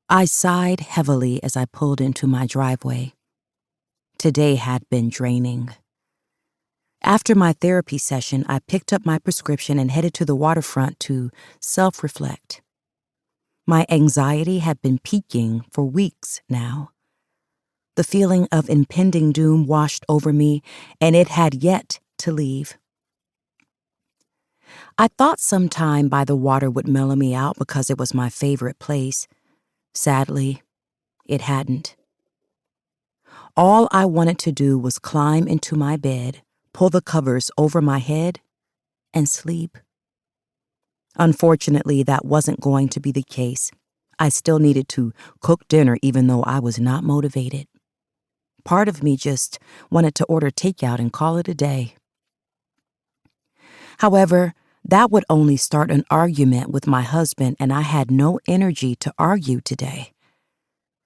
I sighed heavily as I pulled into my driveway. Today had been draining. After my therapy session, I picked up my prescription and headed to the waterfront to self-reflect. My anxiety had been peaking for weeks now. The feeling of impending doom washed over me, and it had yet to leave. I thought some time by the water would mellow me out because it was my favorite place. Sadly, it hadn't. All I wanted to do was climb into my bed, pull the covers over my head, and sleep. Unfortunately, that wasn't going to be the case. I still needed to cook dinner even though I was not motivated. Part of me just wanted to order takeout and call it a day. However, that would only start an argument with my husband, and I had no energy to argue today.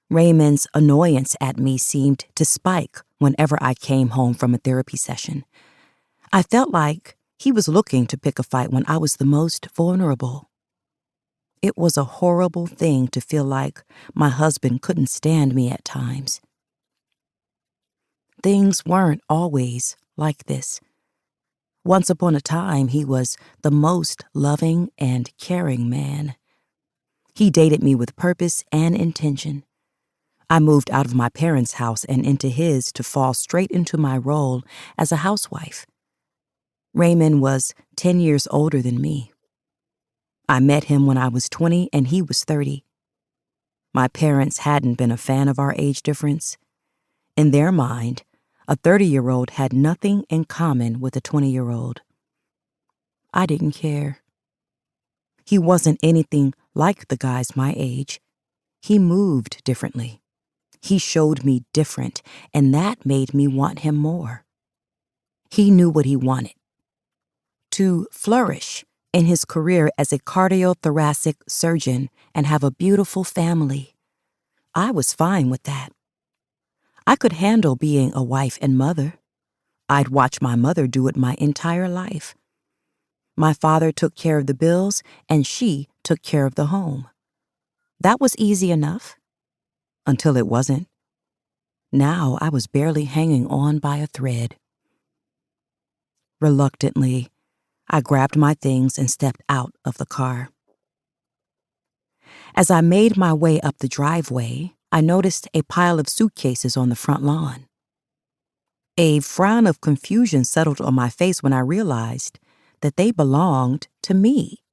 Raymond's annoyance at me seemed to spike whenever I came home from a therapy session. I felt like he was looking to pick a fight when I was the most vulnerable. It was a horrible thing to feel like my husband couldn't stand me at times. Things weren't always like this. Once upon a time, he was the most loving and caring man. He dated me with purpose and intention. I moved out of my parents' house and into his to fall straight into my role as a housewife. Raymond was 10 years older than me. I met him when I was 20 and he was 30. My parents hadn't been a fan of our age difference. In their mind, a 30-year-old had nothing in common with a 20-year-old. I didn't care. He wasn't anything like the guys my age. He moved differently. He showed me different, and that made me want him more. He knew what he wanted: to flourish in his career as a cardiothoracic surgeon and have a beautiful family. I was fine with that. I could handle being a wife and mother. I'd watched my mother do it my entire life. My father took care of the bills, and she took care of the home. That was easy enough. Until it wasn't. Now I was barely hanging on by a thread. Reluctantly, I grabbed my things and stepped out of the car. As I made my way up the driveway, I noticed a pile of suitcases on the front lawn. A frown of confusion settled on my face when I realized that they belonged to me.